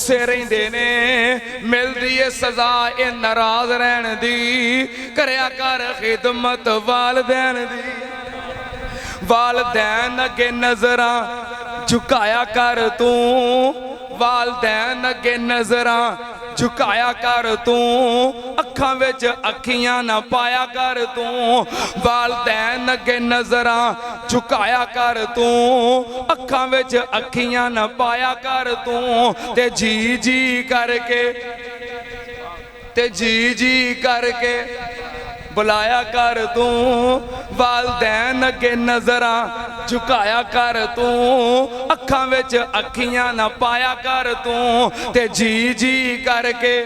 रुस्से रहिंदे ने मिलदी है सजा ए नाराज रहन दी करया कर खिदमत वालदैन दी वालदैन अगे नजरां झुकाया कर तू वालदैन अगे नजरां झुकाया कर तू अखां विच अखियां ना पाया कर तू वालदैन अगे नजरां झुकाया कर तू अखां विच अखियां ना पाया कर तू ते जी जी करके बुलाया कर तू वालदैन अगे नजरां झुकाया कर तू अखां विच अखियां ना पाया कर तू ते जी जी करके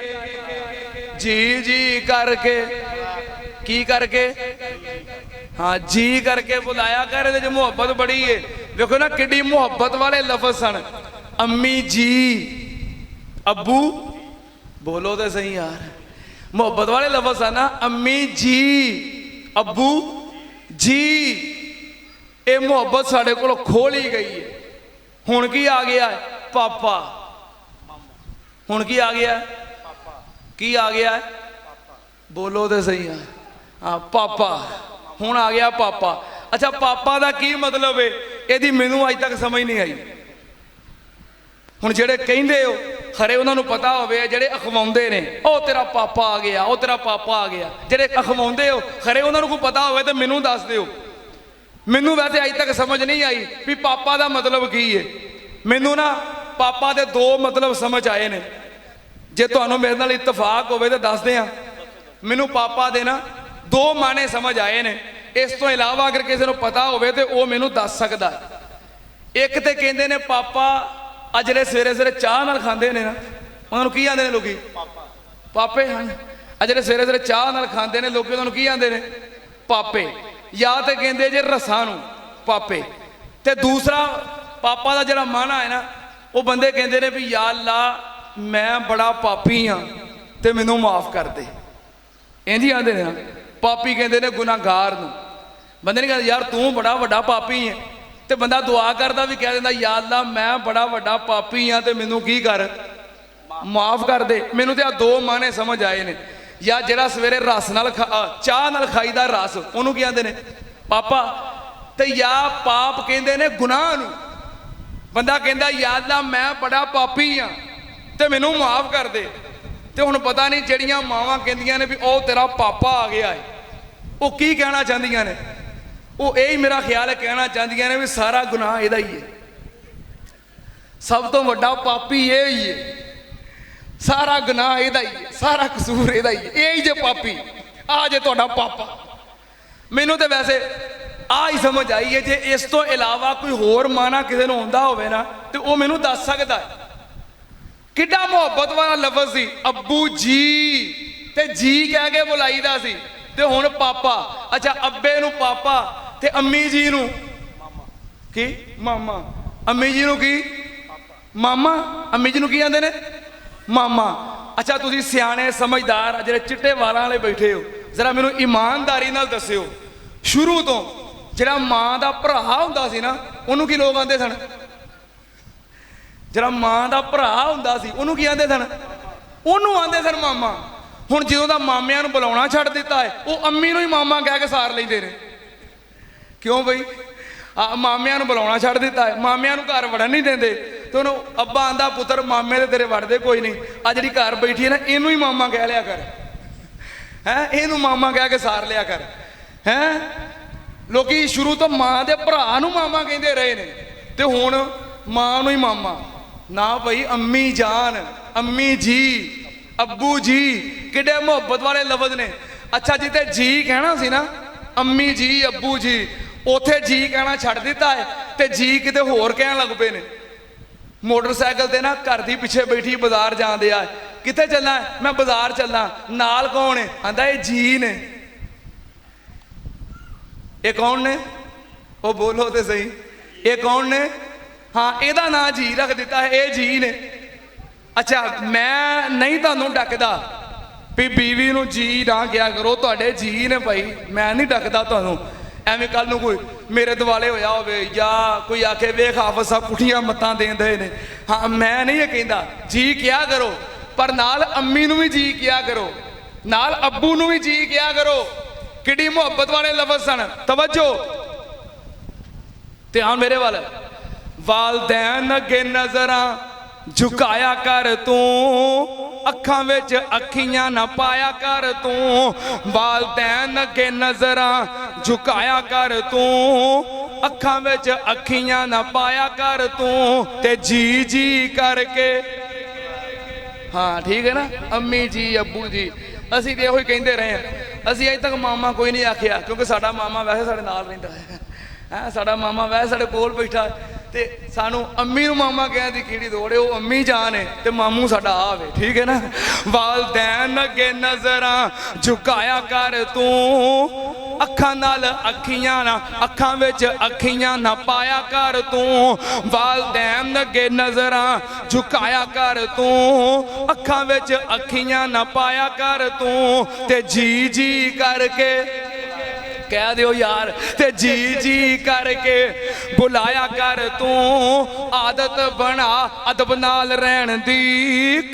की करके हाँ जी करके बुलाया कर। इहदे च मुहब्बत बड़ी है। देखो ना किड्डी मुहब्बत वाले लफज सन। अम्मी जी अब्बू बोलो तो सही यार मुहब्बत वाले लफज है ना अम्मी जी अब्बू जी ये मुहब्बत साढ़े को खोल ही गई है। हुण की आ गया है पापा हुण की आ गया है बोलो तो सही है हाँ पापा हुण आ गया पापा। अच्छा पापा का की मतलब है यदि मैनू अज तक समझ नहीं आई। हुण जेड़े कहिंदे हो खरे उन्होंने पता होवे जेड़े अखवाउंदे ने ओ तेरा पापा आ गया ओ तेरा पापा आ गया जेड़े अखवाउंदे हो खरे उन्होंने कोई पता होवे तो मैनू दस दिओ। मैनू वैसे अज तक समझ नहीं आई भी पापा का मतलब की है। मैनू ना पापा के दो मतलब समझ आए ने जे तुहानू मेरे नाल इतफाक होवे तो दस दें। मैनू पापा दे ना दो माने समझ आए ने। इस तो इलावा अगर किसी को पता होवे तो वह मैनू दस सकदा। एक तो कहंदे ने पापा आ जिहड़े सवेरे सवेरे चाह नाल खांदे ने ना उन्होंने की आंदे ने लोकी पापे। हाँ आ जिहड़े सवेरे सवेरे चाह नाल खांदे ने लोकी उन्होंने की आंदे ने पापे। या तो कहंदे जे रसां नूं पापे। ते दूसरा पापा का जिहड़ा माना है ना वो बंदे कहंदे ने भी या अल्लाह मैं बड़ा पापी हाँ ते मैनू माफ़ कर दे। इंज ही आंदे ने ना पापी कहंदे ने गुनाहगार नूं। बंदे नहीं कहते यार तू बड़ा वड्डा पापी है तो बंदा दुआ करता भी कह दिंदा या अल्लाह मैं बड़ा वड्डा पापी हाँ तो मैनू की कर माफ़ कर दे। मैनू तो दो माने समझ आए ने। या जिहड़ा सवेरे रस नाल चाह नाल खाईदा रस उहनूं की आंदे ने पापा। ते या पाप कहंदे ने गुनाह नूं। बंदा कहंदा या अल्लाह मैं बड़ा पापी हाँ तो मैनू माफ़ कर दे। तो हुण पता नहीं जिहड़ियां मावां कहंदियां ने भी ओ तेरा पापा आ गया है वो की कहना चाहदियां ने। वो यही मेरा ख्याल है कहना चाहदियां ने भी सारा गुनाह इहदा ही है। सब तो वड्डा पापी ये ही है। सारा गुनाह इहदा ही है सारा कसूर इहदा ही है। यही जे पापी आ जे तुहाडा पापा। मैनू तो वैसे आ ही समझ आई है जे इस तो इलावा कोई होर माना किसी नूं आउंदा होवे ना तो वह मैनू दस सकदा है। किड्डा मुहब्बत वाला लफज सी अब्बू जी ते जी कह के बुलाईदा सी ते हुण पापा। अच्छा अब्बे नूं पापा ते अम्मी जी नूं की मामा। अम्मी जी नूं की मामा। अम्मी जी नूं की आंदे ने मामा। अच्छा तुसीं सियाणे समझदार जिहड़े चिट्टे वालां वाले बैठे हो जरा मैनूं ईमानदारी नाल दस्सिओ शुरू तो जिहड़ा मां दा भरा हुंदा सी ना उहनूं की लोग आंदे सन। जिहड़ा मां दा भरा हुंदा सी उहनूं की आंदे सन उहनूं आंदे सन मामा। हुण जदों दा मामिਆਂ ਨੂੰ बुलाउणा छड्ड दिता है वो अम्मी नूं ही मामा कह के सार लैंदे ने। क्यों बई मामिਆਂ ਨੂੰ बुलाउणा छड्ड दिता है मामिਆਂ ਨੂੰ घर वड़न नहीं देंदे तो उन्होंने अब्बा आंदा पुत्र मामे तो तेरे वड़दे कोई नहीं आ जिहड़ी घर बैठी है ना इनू ही मामा कह लिया कर है इनू मामा कह के सार लिया कर है। लोग शुरू तो माँ के भरा नूं मामा कहते रहे ने तो हुण माँ नूं ही मामा ना भाई अम्मी जान अम्मी जी अब्बू जी किड्डे मुहब्बत वाले लफज ने। अच्छा जिते जी कहना सी ना अम्मी जी अब्बू जी उथे जी कहना छड्ड दिता है तो जी किते होर कहन लग पे ने। मोटरसाइकिल ते ना घर दी पिछे बैठी बाजार जांदे आ किथे चलना है मैं बाजार चलना नाल कौन है आंदा ये जी ने। ये कौन ने वो बोलो तो सही ये कौन ने। हाँ एदा ना जी रख दिता है ये जी ने। अच्छा मैं नहीं तुहानू डकदा भी बीवी नूं जी ना क्या करो तुहाडे जी ने भाई मैं नहीं डकदा तुहानू एवें कल नूं कोई मेरे दुआले होया होवे या कोई आखे वेख हाफिज़ साहब पुठियां मत्तां देंदे ने हाँ मैं नहीं ये कहता जी क्या करो, पर नाल अम्मी नूं भी जी क्या करो, नाल अब्बू नूं भी जी क्या करो। किड्डी मुहब्बत वाले लफज सन। तवज्जो, ध्यान मेरे वाल। वालदैन अगे नजरां झुकाया कर तू, अखां विच अखियां ना पाया कर तू। वालदैन अगे नजरां झुकाया कर तू, अखां विच अखियां ना पाया कर तू। ते जी जी करके, हाँ ठीक है ना, अम्मी जी अब्बू जी असी तो यही कहते रहे हैं। असी अजे तक मामा कोई नहीं आखिया, क्योंकि साडा मामा वैसे साडे नाल रहिंदा है, साडा मामा वैसे साडे कोल बैठा ते सानू अम्मी नूं मामा कहण दी किहड़ी लोड़ है, वो अम्मी जान है ते मामू साडा आ वे, ठीक है ना। वालदैन अगे नजरां झुकाया कर तू, अखां नाल अखियां ना, अखां विच अखियां ना पाया कर तू। वालदैन अगे नजरां झुकाया कर तू, अखां विच अखियां ना पाया कर तू। ते जी जी करके कह दियो यार, ते जी जी करके बुलाया कर तू। आदत बना अदब नाल रहन दी,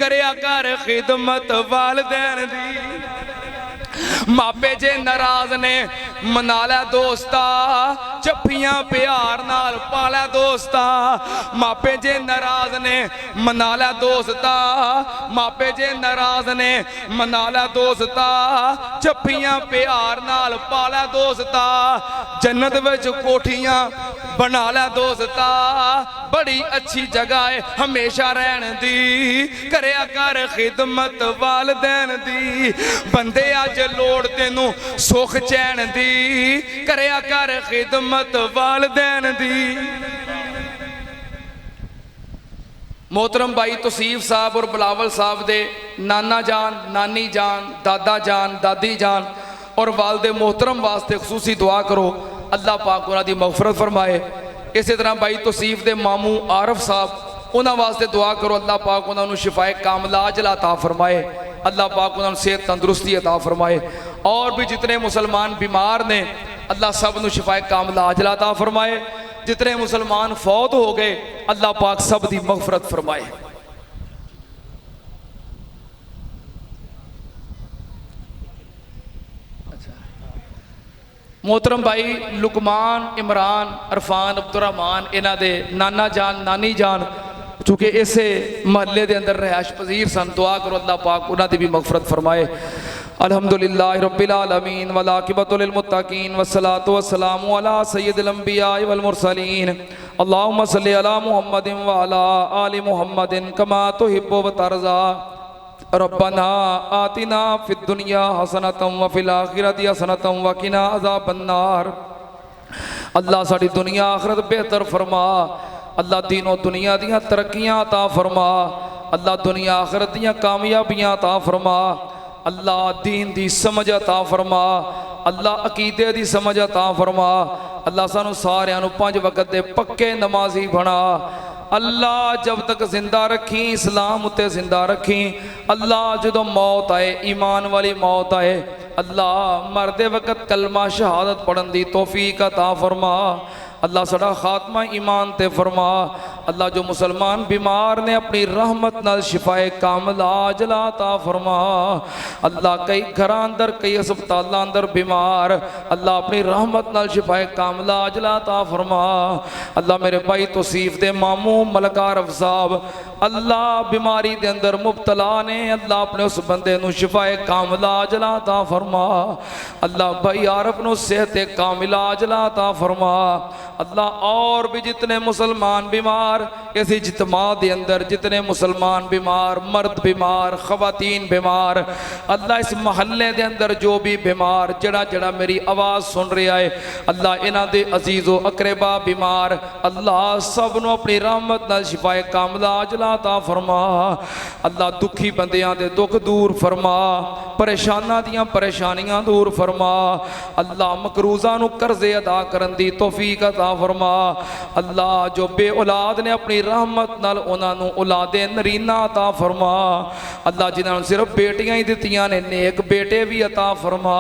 करया कर खिदमत वालदैन दी। मापे जे नाराज ने मना लै दोस्ता, चप्पियां प्यार नाल पालै दोस्ता। मापे जे नाराज ने मना लै दोस्ता, मापे जे नाराज ने मना लै दोस्ता। चप्पियां प्यार नाल पालै दोस्ता, जन्नत विच कोठियां बना लै दोस्ता। बड़ी अच्छी जगह है हमेशा रहन दी, करया कर खिदमत वालदैन दी। बंदे अज लोड़ तेनू सुख चैन दी, करया कर खिदमत वालदैन दी। मोहतरम भाई तौसीफ साहब और बिलावल साहब दे नाना जान, नानी जान, दादा जान, दादी जान और वालदे मोहतरम वास्ते खसूसी दुआ करो, अल्लाह पाक उन्हां दी मगफरत फरमाए। इस तरह भाई तौसीफ दे मामू आरफ साहब, उन्हां वास्ते दुआ करो, अल्लाह पाक उन्होंने शिफाए कामला अजला अता फरमाए, अल्लाह पाक उन्होंने सेहत तंदुरुस्ती अता फरमाए। और भी जितने मुसलमान बीमार ने अल्लाह सब नूं शिफाए कामला अजला अता फरमाए। जितने मुसलमान फौत हो गए अल्लाह पाक सब दी मगफरत फरमाए। मोहतरम भाई लुकमान, इमरान, अरफान, अब्दुर्रहमान इन्हां दे नाना जान, नानी जान चूँकि इसे महल्ले के अंदर रहायश पजीर सन, दुआ करो अल्लाह पाक उन्हां दी भी मगफरत फरमाए। अल्हम्दुलिल्लाह रब्बिल आलमीन वल आकिबतु लिल मुत्तकीन वस्सलातु वस्सलामु अला सय्यिदिल अंबिया वल मुरसलीन। अल्लाहुम्मा सल्लि अला मुहम्मदिन व अला आलि मुहम्मदिन कमा तुहिब्बु व तर्ज़ा। रब्बना आतिना फिद दुनिया हसनतम व फिल आखिरति हसनतम व किना अज़ाबन्नार। अल्लाह साडी दुनिया आखिरत बेहतर फरमा, अल्लाह दीनों दुनिया दियां तरक्कियां अता फरमा, अल्लाह दुनिया आखिरत दियां कामयाबियां अता फरमा, अल्लाह दीन दी समझ अता फरमा, अल्लाह अकीदे दी समझ अता फरमा। अल्लाह सानू सारियां नू 5 वक्त दे पक्के नमाजी बना। अल्लाह जब तक जिंदा रखी इस्लाम उत्ते जिंदा रखी। अल्लाह जो मौत आए ईमान वाली मौत आए, अल्लाह मरदे वक्त कलमा शहादत पढ़न दी तौफीक अता फरमा। अल्लाह साडा खात्मा ईमान ते फरमा। अल्लाह जो मुसलमान बीमार ने अपनी रहमत नाल शिफाए कामला अजला अता फरमा। अल्लाह कई घर अंदर कई अस्पतालों अंदर बीमार, अल्लाह अपनी रहमत नाल शिफाए कामला अजला अता फरमा। अल्लाह मेरे भाई तौसीफ दे मामू मलक आरफ साहब अल्लाह बीमारी दे अंदर मुबतला ने, अल्लाह अपने उस बंदे नू शिफाए कामला अजला अता फरमा। अल्लाह भाई आरफ नू सेहत कामिला अजला अता फरमा। अल्लाह और भी जितने मुसलमान बीमार इस इज्तिमा के अंदर, जितने मुसलमान बीमार, मर्द बीमार, खवातीन बीमार, अल्लाह इस महल्ले के अंदर जो भी बीमार जड़ा जड़ा मेरी आवाज़ सुन रहा है, अल्लाह इन्हां दे अजीज़ो अकरेबा बीमार, अल्लाह सब नू अपनी रहमत नाल शिफाए कामला अजला अता फरमा। अल्लाह दुखी बंदियां दे दुख दूर फरमा, परेशानां दियां परेशानियां दूर फरमा। अल्लाह मकरूज़ा नू कर्जे अदा करन दी तौफीक अता फरमा। अल्लाह जो बे औलाद ने अपनी अपनी रहमत नाल उन्हां नूं औलादे नरीना अता फरमा। अल्लाह जिन्हां नूं सिर्फ बेटियां ही दित्तियां ने नेक बेटे भी अता फरमा।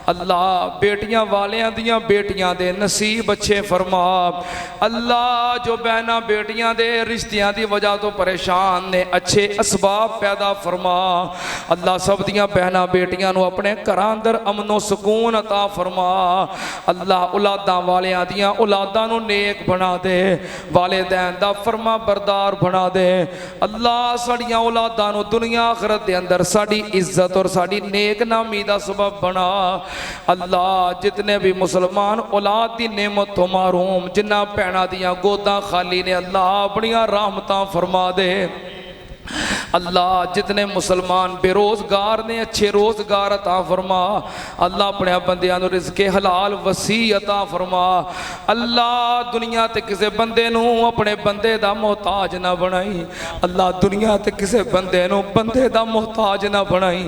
अल्लाह बेटियां वालियां दियां बेटियां दे नसीब अच्छे फरमा। अल्लाह जो बहना बेटियां दे रिश्तियां दी वजह तो परेशान ने अच्छे असबाब पैदा फरमा। अल्लाह सब दियां बहना बेटियां नूं अपने घरां अंदर अमनो सुकून अता फरमा। अल्लाह औलादां वालियां दियां औलादां नूं नेक बना दे, वालिदैन दा फरमा बरदार बना दे। अल्लाह साड़ियां औलादां नूं दुनिया आखिरत दे अंदर साड़ी इज्जत और साड़ी नेक नामी दा सबब बना। अल्लाह जितने भी मुसलमान औलाद दी नेमत तो महरूम जिन्हां भैणां दियां गोदां खाली ने अल्लाह अपनियां रहमतां फरमा दे। अल्लाह जितने मुसलमान बेरोजगार ने अच्छे रोजगार अता फरमा। अल्लाह अपने बंदियां नूं रिज़्क़े हलाल वसी अता फरमा। अल्लाह दुनिया ते किसे बंदे नूं अपने बंदे दा मोहताज ना बनाई। अल्लाह दुनिया ते किसे बंदे नूं बंदे दा मोहताज ना बनाई।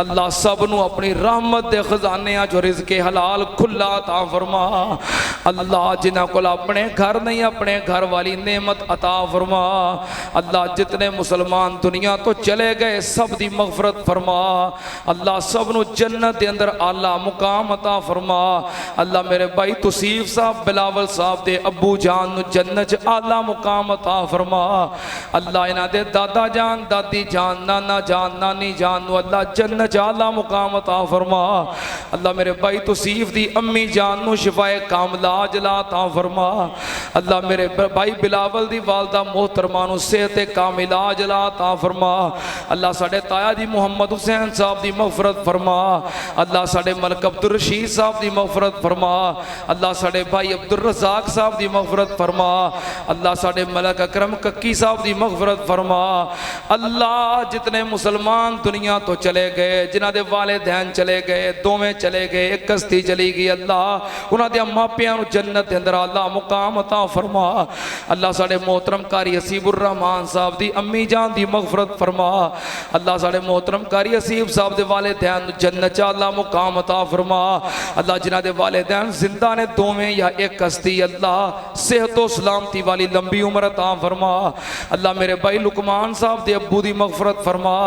अल्लाह सब नूं अपनी रहमत दे खजाने जो रिज़्क़े हलाल खुला अता फरमा। अल्लाह जिन्हां कोल अपने घर नहीं अपने घर वाली नेमत अता फरमा। अल्लाह जितने मुसलमान दुनिया तो चले गए सब दी मगफरत फरमा। अल्लाह सब नूं जन्नत दे अंदर आला मुकाम अता फरमा। अल्लाह मेरे भाई तुसीफ साहब बिलावल साहब दे अबू जान नूं जन्नत च आला मुकाम अता फरमा। अल्लाह इन्हां दे दादा जान दादी जान नाना जान नानी जान नूं अल्लाह जन्नत च आला मुकाम अता फरमा। अल्लाह मेरे भाई तुसीफ दी अम्मी जान नूं शिफाए कामला अजला अता फरमा। अल्लाह मेरे भाई बिलावल दी वालदा मोहतरमा नूं सेहत कामिला अजला अता फरमा। अल्लाह साडे ताया जी मुहम्मद हुसैन साहब दी मगफरत फरमा। अल्लाह साडे मलक अब्दुल रशीद साहब दी मगफरत फरमा। अल्लाह साडे भाई अब्दुल रज़ाक साहब दी मगफरत फरमा। अल्लाह साडे मलक अकरम कक्की साहब दी मगफरत फरमा। अल्लाह जितने मुसलमान दुनिया तो चले गए जिन्हां दे वालिदैन चले गए दोवें चले गए एक कश्ती चली गई अल्लाह उन्हां दे मापियां नूं जन्नत दे अंदर आला मुकाम अता फरमा। अल्लाह साडे मोहतरम कारी हसीबुर रहमान साहब दी अम्मी जान दी मगफरत फरमा। अल्लाह साडे मोहतरम कारी हसीब साहब दे वालिदैन जन्नत च आला मुकाम अता फरमा। अल्लाह जिन्हां दे वालिदैन जिंदा ने दोवें या एक हस्ती अल्लाह सेहत और सलामती वाली लंबी उम्र अता फरमा। अल्लाह मेरे भाई लुकमान साहब दे अब्बू दी मगफरत फरमा।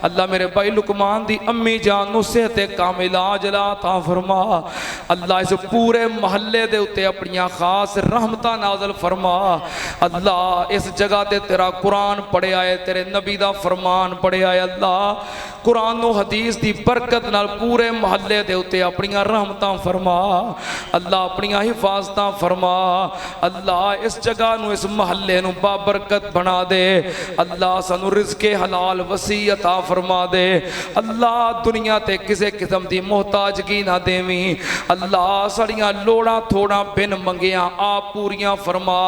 अल्लाह मेरे भाई लुकमान दी अम्मी जान नूं सेहत कामिला अजला अता फरमा। अल्लाह इस पूरे महल्ले दे उत्ते अपनियां खास रहमतां नाज़िल फरमा। अल्लाह इस जगह ते तेरा कुरान पढ़िया है तेरे नबी दा फरमान पढ़िया है। अल्लाह कुरान व हदीस दी बरकत नाल पूरे महल्ले दे उत्ते अपनियां रहमतां फरमा। अल्लाह अपनियां हिफाजतां फरमा। अल्लाह इस जगह नूं इस महल्ले नूं बाबरकत बना दे। अल्लाह सानू रिज़्क़े हलाल वसी अता फरमा दे। अल्लाह दुनिया ते किसी किस्म दी मोहताजगी ना देवी। अल्लाह साड़ियां लोड़ां थोड़ा बिन मंगिया आप पूरियां फरमा।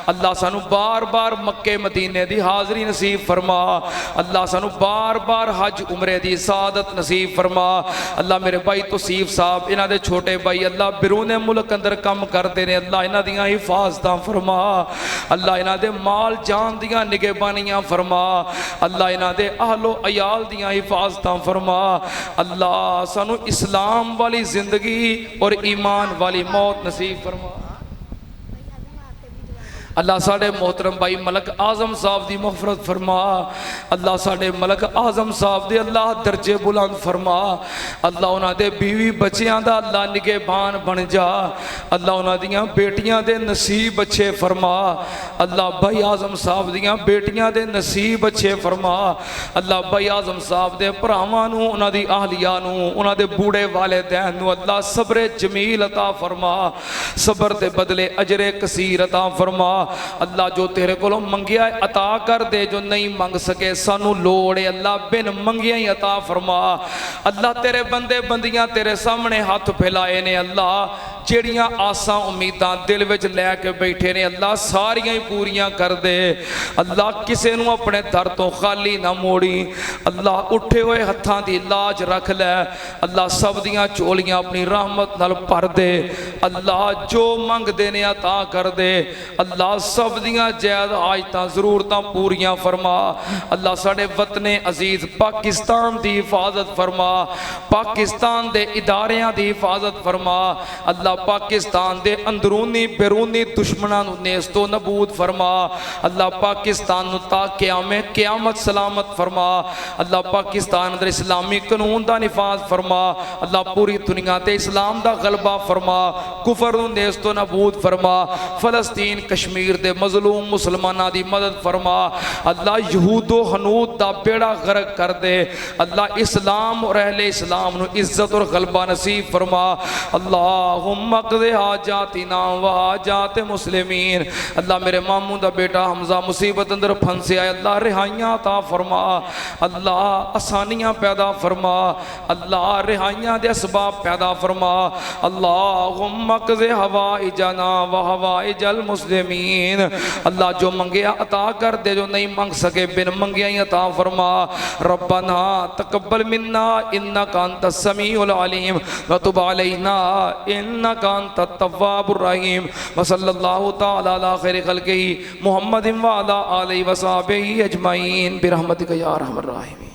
अल्लाह सानू बार बार मक्के मदीने दी हाज़री नसीब फरमा। अल्लाह सानू बार बार हज उमरे दी सादत नसीब फरमा। अल्लाह मेरे भाई तुसीफ साहब इन्हां दे छोटे भाई अल्लाह बिरूने मुल्क अंदर काम करते ने अल्लाह इन्हां दियां हिफाजतां फरमा। अल्लाह इन्हां दे माल जान दियां निगहबानियां फरमा। अल्लाह इन्हां दे अहलो अयाल दियां हिफाजतां फरमा। अल्लाह सानू इस्लाम वाली जिंदगी और ईमान वाली मौत नसीब फरमा। अल्लाह साढ़े मोहतरम भाई मलक आजम साहब की मगफरत फरमा। अल्लाह साढ़े मलक आजम साहब दे अल्लाह दर्जे बुलंद फरमा। अल्लाह उन्होंने बीवी बच्चियां दा अल्लाह निगहबान बन जा। अल्लाह उन्होंने बेटियां दे नसीब अच्छे फरमा। अल्लाह भाई आजम साहब दियां बेटियां दे नसीब अच्छे फरमा। अल्लाह भाई आजम साहब दे भरावां नूं उन्हां दी आहलिया नूं उन्हां दे बूढ़े वालिदैन नूं अल्लाह सब्रे जमील अता फरमा। सबर दे बदले अजरे कसीर अता फरमा। अल्लाह जो तेरे को मंगिया अता कर दे जो नहीं मंग सके सानू लोड़ है अल्लाह बिन मंगिया ही अता फरमा। अल्लाह तेरे बंदे बंदियां तेरे सामने हाथ फैलाए ने अल्लाह जेड़ियां आसा उम्मीदां दिल विच लैके बैठे ने अल्लाह सारियां ही पूरियां कर दे। अल्लाह किसे नूं अपने दर तो खाली ना मोड़ी। अल्लाह उठे हुए हत्थां दी लाज रख लै। अल्लाह सब दियां झोलियां अपनी रहमत नाल भर दे। अल्लाह जो मंगदे ने अता कर दे। अल्लाह सब दियां जायज़ हाजतां ज़रूरतां पूरियां फरमा। अल्लाह साडे वतने अजीज पाकिस्तान दी हिफाजत फरमा। पाकिस्तान दे इदारियां दी हिफाजत फरमा। अल्लाह अल्लाह पाकिस्तान दे अंदरूनी बैरूनी दुश्मनां नूं नेस्तो नबूद फरमा। अल्लाह पाकिस्तान नूं ता क़यामत सलामत फरमा। अल्लाह पाकिस्तान अंदर इस्लामी कानून दा निफाज फरमा। अल्लाह पूरी दुनिया ते इस्लाम दा गलबा फरमा, कुफर नूं नेस्तो नबूद फरमा। फलस्तीन कश्मीर दे मजलूम मुसलमानां दी मदद फरमा। अल्लाह यहूदो हनूद दा बेड़ा गर्क कर दे। अल्लाह इस्लाम और अहले इस्लाम नूं इज्जत और गलबा नसीब फरमा। अल्लाहुम्मा क़ज़ी हाजातिना व हाजात मुस्लिमीन। अल्लाह मेरे मामू दा बेटा हमजा मुसीबत अंदर फंसे आए, अल्लाह रिहाइयां अता फरमा। अल्लाह आसानियां पैदा फरमा। अल्लाह रिहाइयां दे असबाब पैदा फरमा। अल्लाहुम्मा क़ज़ी हवाइजना व हवाइजल मुस्लिमीन। अल्लाह जो मंगया अता कर दे, जो नहीं मंग सके बिन मंगिया ही अता फरमा। रब्बना तकब्बल मिन्ना इन्नका अंतस समीउल अलीम व तुब अलैना इन्नका अंतत तव्वाबुर रहीम। व सल्लल्लाहु तआला अला खैरि खल्क़िही मुहम्मदिन व अला आलिहि व सहबिही अजमईन बिरहमतिका या अरहमर राहिमीन।